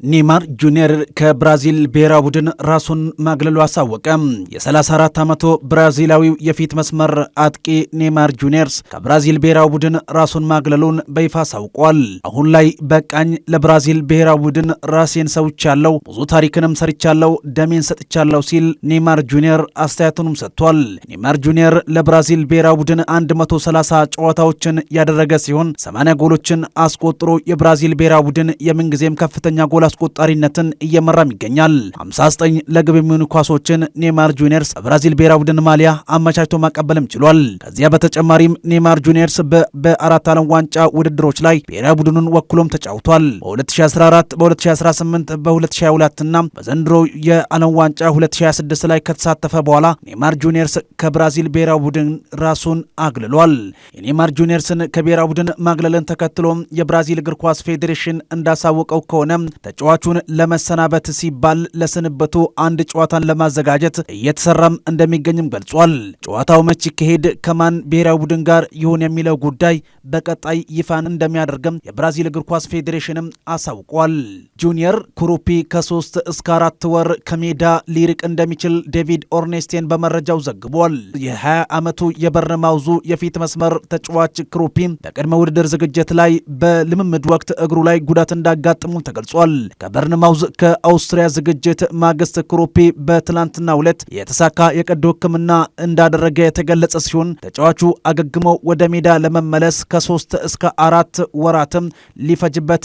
ኔይማር ጁኒየር ከብራዚል ብሔራዊ ቡድን ራሱን ማግለሉ አሳወቀ። የ34 ዓመቱ ብራዚላዊው የፊት መስመር አጥቂ ኔይማር ጁኒየር ከብራዚል ብሔራዊ ቡድን ራሱን ማግለሉን በይፋ አሳውቋል። አሁን ላይ በቃኝ፣ ለብራዚል ብሔራዊ ቡድን ራሴን ሰውቻለሁ፣ ብዙ ታሪክንም ሰርቻለሁ፣ ደሜን ሰጥቻለሁ ሲል ኔይማር ጁኒየር አስተያየቱንም ሰጥቷል። ኔይማር ጁኒየር ለብራዚል ብሔራዊ ቡድን 130 ጨዋታዎችን ያደረገ ሲሆን 80 ጎሎችን አስቆጥሮ የብራዚል ብሔራዊ ቡድን የምንጊዜም ከፍተኛ ጎል አስቆጣሪነትን እየመራም ይገኛል። 59 ለግብ የሚሆኑ ኳሶችን ኔይማር ጁኒየርስ በብራዚል ብሔራዊ ቡድን ማሊያ አመቻችቶ ማቀበልም ችሏል። ከዚያ በተጨማሪም ኔይማር ጁኒየርስ በአራት ዓለም ዋንጫ ውድድሮች ላይ ብሔራዊ ቡድኑን ወክሎም ተጫውቷል። በ2014 በ2018 በ2022 እና በዘንድሮ የዓለም ዋንጫ 2026 ላይ ከተሳተፈ በኋላ ኔይማር ጁኒየርስ ከብራዚል ብሔራዊ ቡድን ራሱን አግልሏል። የኔይማር ጁኒየርስን ከብሔራዊ ቡድን ማግለልን ተከትሎ የብራዚል እግር ኳስ ፌዴሬሽን እንዳሳወቀው ከሆነ ተጫዋቹን ለመሰናበት ሲባል ለስንበቱ አንድ ጨዋታን ለማዘጋጀት እየተሰራም እንደሚገኝም ገልጿል። ጨዋታው መቼ ይካሄድ፣ ከማን ብሔራዊ ቡድን ጋር ይሁን የሚለው ጉዳይ በቀጣይ ይፋን እንደሚያደርግም የብራዚል እግር ኳስ ፌዴሬሽንም አሳውቋል። ጁኒየር ኩሩፒ ከ3 እስከ 4 ወር ከሜዳ ሊርቅ እንደሚችል ዴቪድ ኦርኔስቴን በመረጃው ዘግቧል። የ20 ዓመቱ የበርነማውዙ የፊት መስመር ተጫዋች ኩሩፒ በቅድመ ውድድር ዝግጅት ላይ በልምምድ ወቅት እግሩ ላይ ጉዳት እንዳጋጥሙ ተገልጿል። ከበርንማውዝ ከአውስትሪያ ዝግጅት ማግስት ኩሩፒ በትላንትናው ዕለት የተሳካ የቀዶ ሕክምና እንዳደረገ የተገለጸ ሲሆን ተጫዋቹ አገግመው ወደ ሜዳ ለመመለስ ከ3 እስከ 4 ወራትም ሊፈጅበት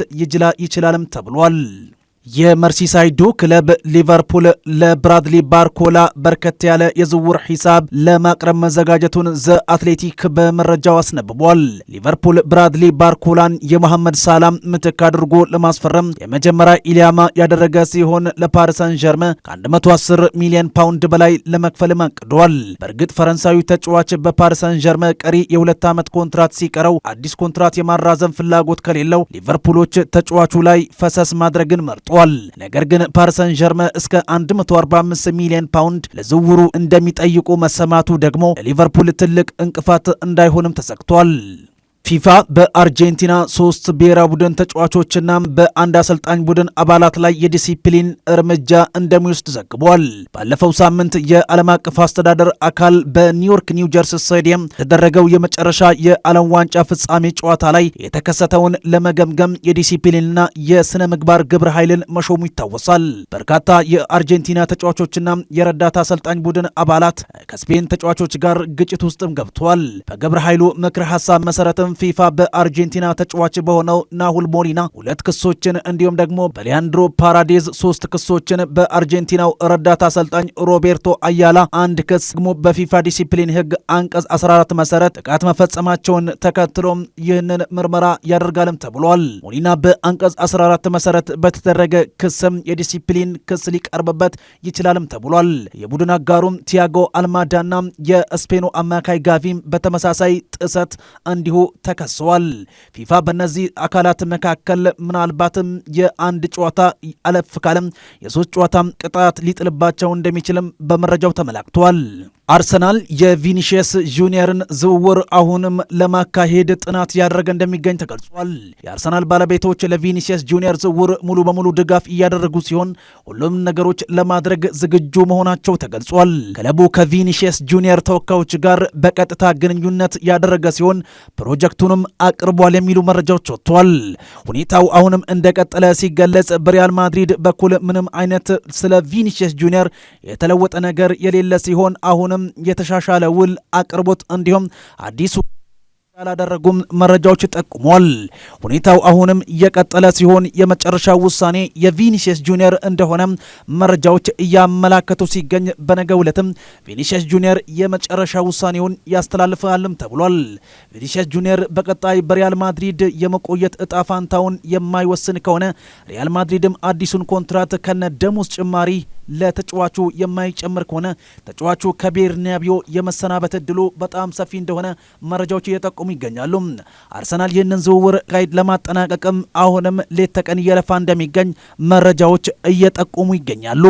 ይችላልም ተብሏል። የመርሲሳይዱ ክለብ ሊቨርፑል ለብራድሊ ባርኮላ በርከት ያለ የዝውውር ሂሳብ ለማቅረብ መዘጋጀቱን ዘ አትሌቲክ በመረጃው አስነብቧል። ሊቨርፑል ብራድሊ ባርኮላን የመሐመድ ሳላም ምትክ አድርጎ ለማስፈረም የመጀመሪያ ኢላማ ያደረገ ሲሆን ለፓሪስ ሰን ዠርመን ከ110 ሚሊዮን ፓውንድ በላይ ለመክፈልም አቅዷል። በእርግጥ ፈረንሳዊ ተጫዋች በፓሪስ ሰን ዠርመን ቀሪ የ2 ዓመት ኮንትራት ሲቀረው አዲስ ኮንትራት የማራዘም ፍላጎት ከሌለው ሊቨርፑሎች ተጫዋቹ ላይ ፈሰስ ማድረግን መርጧል። ነገር ግን ፓሪስ ሰን ዠርመን እስከ 145 ሚሊዮን ፓውንድ ለዝውውሩ እንደሚጠይቁ መሰማቱ ደግሞ ለሊቨርፑል ትልቅ እንቅፋት እንዳይሆንም ተሰግቷል። ፊፋ በአርጀንቲና 3 ብሔራዊ ቡድን ተጫዋቾችና በአንድ አሰልጣኝ ቡድን አባላት ላይ የዲሲፕሊን እርምጃ እንደሚወስድ ዘግቧል። ባለፈው ሳምንት የዓለም አቀፍ አስተዳደር አካል በኒውዮርክ ኒው ጀርሲ ስታዲየም የተደረገው የመጨረሻ የዓለም ዋንጫ ፍጻሜ ጨዋታ ላይ የተከሰተውን ለመገምገም የዲሲፕሊንና የስነ ምግባር ግብረ ኃይልን መሾሙ ይታወሳል። በርካታ የአርጀንቲና ተጫዋቾችና የረዳት አሰልጣኝ ቡድን አባላት ከስፔን ተጫዋቾች ጋር ግጭት ውስጥም ገብተዋል። በግብረ ኃይሉ ምክረ ሀሳብ መሰረትም ፊፋ በአርጀንቲና ተጫዋች በሆነው ናሁል ሞሊና 2 ክሶችን እንዲሁም ደግሞ በሊያንድሮ ፓራዴዝ 3 ክሶችን በአርጀንቲናው ረዳት አሰልጣኝ ሮቤርቶ አያላ 1 ክስ ደግሞ በፊፋ ዲሲፕሊን ሕግ አንቀጽ 14 መሰረት ጥቃት መፈጸማቸውን ተከትሎም ይህንን ምርመራ ያደርጋልም ተብሏል። ሞሊና በአንቀጽ 14 መሰረት በተደረገ ክስም የዲሲፕሊን ክስ ሊቀርብበት ይችላልም ተብሏል። የቡድን አጋሩም ቲያጎ አልማዳና የስፔኑ አማካይ ጋቪም በተመሳሳይ ጥሰት እንዲሁ ተከሰዋል። ፊፋ በእነዚህ አካላት መካከል ምናልባትም የአንድ ጨዋታ አለፍ ካለም የ3 ጨዋታ ቅጣት ሊጥልባቸው እንደሚችልም በመረጃው ተመላክቷል። አርሰናል የቪኒሺየስ ጁኒየርን ዝውውር አሁንም ለማካሄድ ጥናት ያደረገ እንደሚገኝ ተገልጿል። የአርሰናል ባለቤቶች ለቪኒሺየስ ጁኒየር ዝውውር ሙሉ በሙሉ ድጋፍ እያደረጉ ሲሆን ሁሉም ነገሮች ለማድረግ ዝግጁ መሆናቸው ተገልጿል። ክለቡ ከቪኒሺየስ ጁኒየር ተወካዮች ጋር በቀጥታ ግንኙነት ያደረገ ሲሆን ፕሮጀክቱንም አቅርቧል የሚሉ መረጃዎች ወጥተዋል። ሁኔታው አሁንም እንደቀጠለ ሲገለጽ በሪያል ማድሪድ በኩል ምንም አይነት ስለ ቪኒሺየስ ጁኒየር የተለወጠ ነገር የሌለ ሲሆን አሁንም የተሻሻለ ውል አቅርቦት እንዲሁም አዲሱ ያላደረጉም መረጃዎች ጠቁሟል። ሁኔታው አሁንም እየቀጠለ ሲሆን የመጨረሻው ውሳኔ የቪኒሺየስ ጁኒየር እንደሆነ መረጃዎች እያመላከቱ ሲገኝ በነገው ዕለትም ቪኒሺየስ ጁኒየር የመጨረሻ ውሳኔውን ያስተላልፋልም ተብሏል። ቪኒሺየስ ጁኒየር በቀጣይ በሪያል ማድሪድ የመቆየት እጣ ፋንታውን የማይወስን ከሆነ ሪያል ማድሪድም አዲሱን ኮንትራት ከነ ደሞዝ ጭማሪ ለተጫዋቹ የማይጨምር ከሆነ ተጫዋቹ ከቤርናቢዮ የመሰናበት እድሉ በጣም ሰፊ እንደሆነ መረጃዎች እየጠቆሙ ይገኛሉ። አርሰናል ይህንን ዝውውር ጋይድ ለማጠናቀቅም አሁንም ሌት ተቀን እየለፋ እንደሚገኝ መረጃዎች እየጠቆሙ ይገኛሉ።